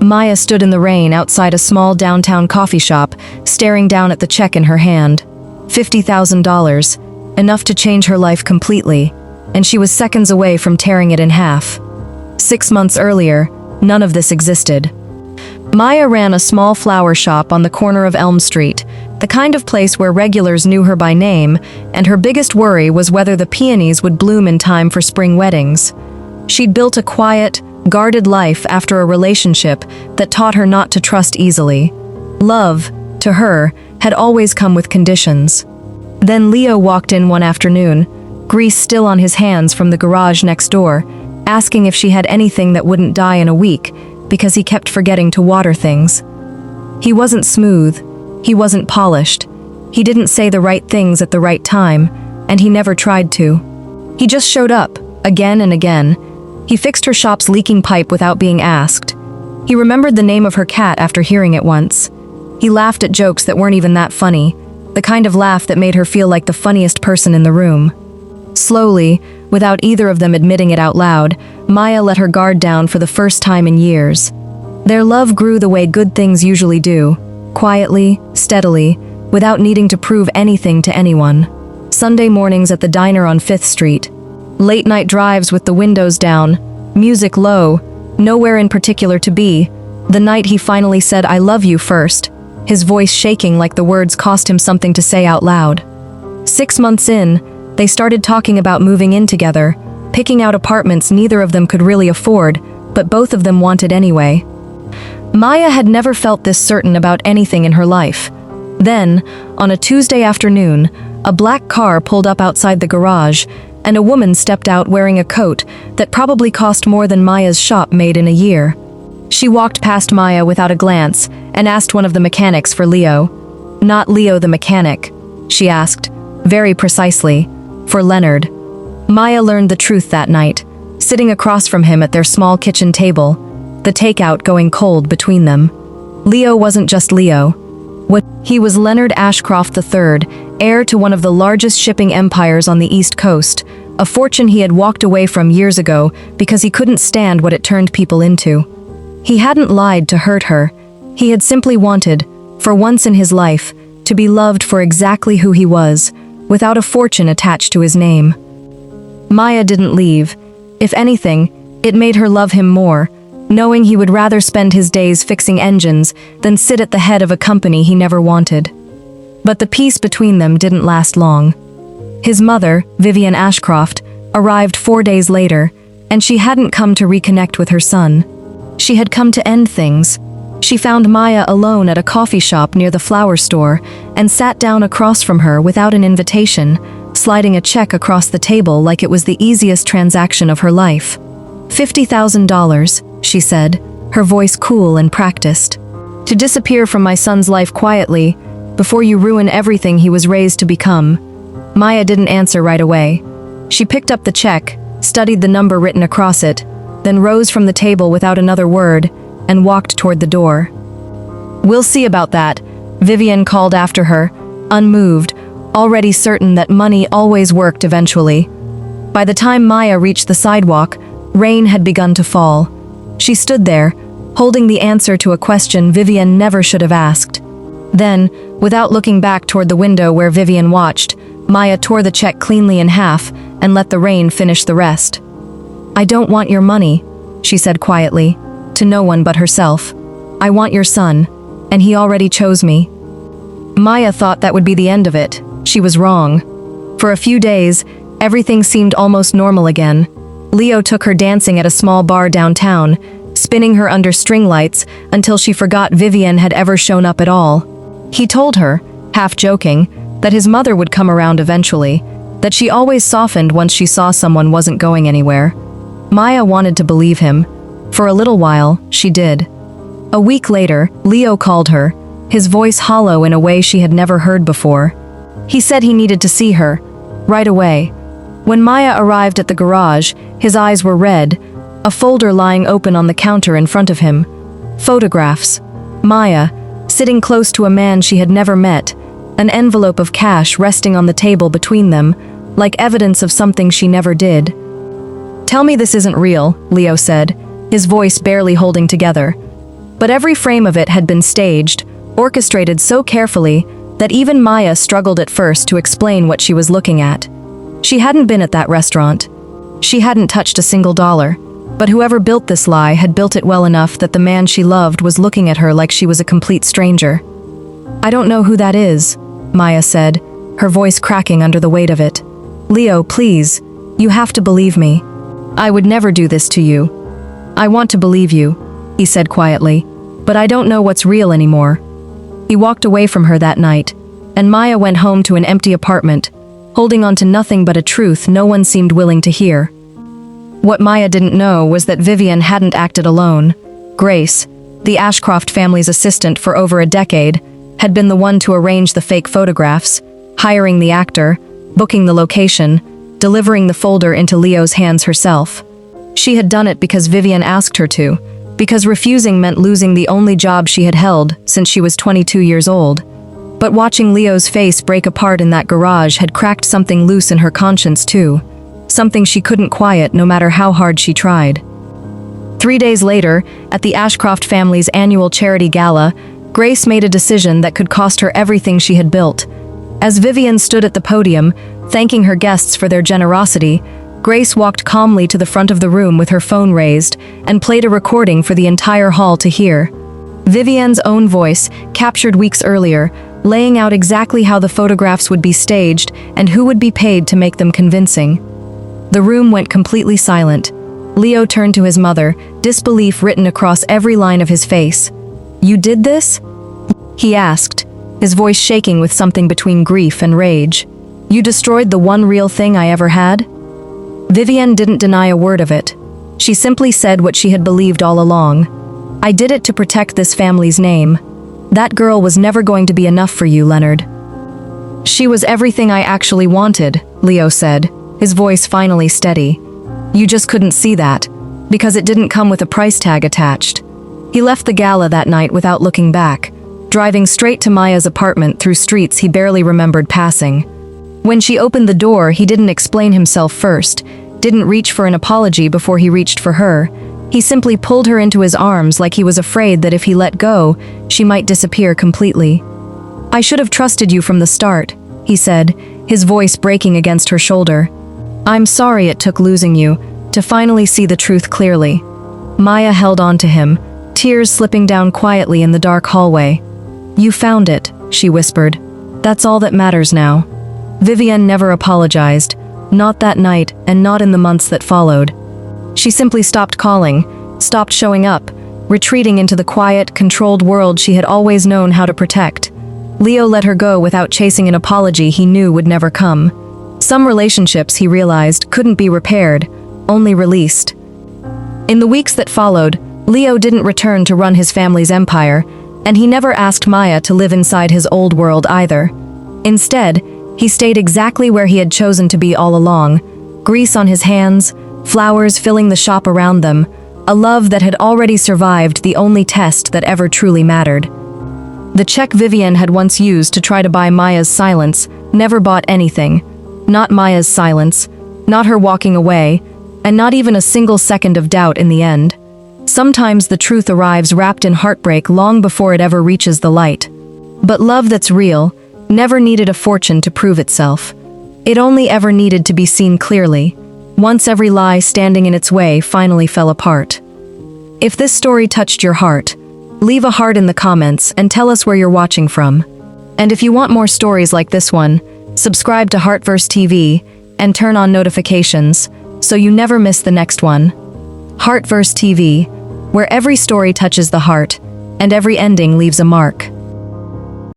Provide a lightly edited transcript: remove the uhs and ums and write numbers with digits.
Maya stood in the rain outside a small downtown coffee shop, staring down at the check in her hand. $50,000, enough to change her life completely, and she was seconds away from tearing it in half. 6 months earlier, none of this existed. Maya ran a small flower shop on the corner of Elm Street, the kind of place where regulars knew her by name, and her biggest worry was whether the peonies would bloom in time for spring weddings. She'd built a quiet, guarded life after a relationship that taught her not to trust easily. Love, to her, had always come with conditions. Then Leo walked in one afternoon, grease still on his hands from the garage next door, asking if she had anything that wouldn't die in a week, because he kept forgetting to water things. He wasn't smooth, he wasn't polished, he didn't say the right things at the right time, and he never tried to. He just showed up, again and again. He fixed her shop's leaking pipe without being asked. He remembered the name of her cat after hearing it once. He laughed at jokes that weren't even that funny, the kind of laugh that made her feel like the funniest person in the room. Slowly, without either of them admitting it out loud, Maya let her guard down for the first time in years. Their love grew the way good things usually do, quietly, steadily, without needing to prove anything to anyone. Sunday mornings at the diner on 5th Street. Late-night drives with the windows down, music low, nowhere in particular to be. The night he finally said, "I love you" first, his voice shaking like the words cost him something to say out loud. 6 months in, they started talking about moving in together, picking out apartments neither of them could really afford, but both of them wanted anyway. Maya had never felt this certain about anything in her life. Then, on a Tuesday afternoon, a black car pulled up outside the garage, and a woman stepped out wearing a coat that probably cost more than Maya's shop made in a year. She walked past Maya without a glance and asked one of the mechanics for Leo. "Not Leo the mechanic," she asked, very precisely, "for Leonard." Maya learned the truth that night, sitting across from him at their small kitchen table, the takeout going cold between them. Leo wasn't just Leo. He was Leonard Ashcroft III, heir to one of the largest shipping empires on the East Coast, a fortune he had walked away from years ago because he couldn't stand what it turned people into. He hadn't lied to hurt her. He had simply wanted, for once in his life, to be loved for exactly who he was, without a fortune attached to his name. Maya didn't leave. If anything, it made her love him more, knowing he would rather spend his days fixing engines than sit at the head of a company he never wanted. But the peace between them didn't last long. His mother, Vivienne Ashcroft, arrived 4 days later, and she hadn't come to reconnect with her son. She had come to end things. She found Maya alone at a coffee shop near the flower store and sat down across from her without an invitation, sliding a check across the table like it was the easiest transaction of her life. $50,000, she said, her voice cool and practiced. "To disappear from my son's life quietly, before you ruin everything he was raised to become." Maya didn't answer right away. She picked up the check, studied the number written across it, then rose from the table without another word and walked toward the door. "We'll see about that," Vivienne called after her, unmoved, already certain that money always worked eventually. By the time Maya reached the sidewalk, rain had begun to fall. She stood there, holding the answer to a question Vivienne never should have asked. Then, without looking back toward the window where Vivienne watched, Maya tore the check cleanly in half and let the rain finish the rest. "I don't want your money," she said quietly, to no one but herself. "I want your son, and he already chose me." Maya thought that would be the end of it. She was wrong. For a few days, everything seemed almost normal again. Leo took her dancing at a small bar downtown, spinning her under string lights until she forgot Vivienne had ever shown up at all. He told her, half joking, that his mother would come around eventually, that she always softened once she saw someone wasn't going anywhere. Maya wanted to believe him. For a little while, she did. A week later, Leo called her, his voice hollow in a way she had never heard before. He said he needed to see her, right away. When Maya arrived at the garage, his eyes were red, a folder lying open on the counter in front of him. Photographs. Maya, sitting close to a man she had never met, an envelope of cash resting on the table between them, like evidence of something she never did. "Tell me this isn't real," Leo said, his voice barely holding together. But every frame of it had been staged, orchestrated so carefully that even Maya struggled at first to explain what she was looking at. She hadn't been at that restaurant. She hadn't touched a single dollar. But whoever built this lie had built it well enough that the man she loved was looking at her like she was a complete stranger. "I don't know who that is," Maya said, her voice cracking under the weight of it. "Leo, please, you have to believe me. I would never do this to you." "I want to believe you," he said quietly, "but I don't know what's real anymore." He walked away from her that night, and Maya went home to an empty apartment, holding on to nothing but a truth no one seemed willing to hear. What Maya didn't know was that Vivienne hadn't acted alone. Grace, the Ashcroft family's assistant for over a decade, had been the one to arrange the fake photographs, hiring the actor, booking the location, delivering the folder into Leo's hands herself. She had done it because Vivienne asked her to, because refusing meant losing the only job she had held since she was 22 years old. But watching Leo's face break apart in that garage had cracked something loose in her conscience too, something she couldn't quiet no matter how hard she tried. 3 days later, at the Ashcroft family's annual charity gala, Grace made a decision that could cost her everything she had built. As Vivienne stood at the podium, thanking her guests for their generosity, Grace walked calmly to the front of the room with her phone raised and played a recording for the entire hall to hear. Vivienne's own voice, captured weeks earlier, laying out exactly how the photographs would be staged and who would be paid to make them convincing. The room went completely silent. Leo turned to his mother, disbelief written across every line of his face. "You did this?" he asked, his voice shaking with something between grief and rage. "You destroyed the one real thing I ever had?" Vivienne didn't deny a word of it. She simply said what she had believed all along. "I did it to protect this family's name. That girl was never going to be enough for you, Leonard." "She was everything I actually wanted," Leo said, his voice finally steady. "You just couldn't see that, because it didn't come with a price tag attached." He left the gala that night without looking back, driving straight to Maya's apartment through streets he barely remembered passing. When she opened the door, he didn't explain himself first, didn't reach for an apology before he reached for her. He simply pulled her into his arms like he was afraid that if he let go, she might disappear completely. "I should have trusted you from the start," he said, his voice breaking against her shoulder. "I'm sorry it took losing you to finally see the truth clearly." Maya held on to him, tears slipping down quietly in the dark hallway. "You found it," she whispered. "That's all that matters now." Vivienne never apologized, not that night and not in the months that followed. She simply stopped calling, stopped showing up, retreating into the quiet, controlled world she had always known how to protect. Leo let her go without chasing an apology he knew would never come. Some relationships, he realized, couldn't be repaired, only released. In the weeks that followed, Leo didn't return to run his family's empire, and he never asked Maya to live inside his old world either. Instead, he stayed exactly where he had chosen to be all along, grease on his hands, flowers filling the shop around them, a love that had already survived the only test that ever truly mattered. The check Vivienne had once used to try to buy Maya's silence never bought anything. Not Maya's silence, not her walking away, and not even a single second of doubt in the end. Sometimes the truth arrives wrapped in heartbreak long before it ever reaches the light. But love that's real never needed a fortune to prove itself. It only ever needed to be seen clearly, once every lie standing in its way finally fell apart. If this story touched your heart, leave a heart in the comments and tell us where you're watching from. And if you want more stories like this one, subscribe to Heartverse TV and turn on notifications so you never miss the next one. Heartverse TV, where every story touches the heart and every ending leaves a mark.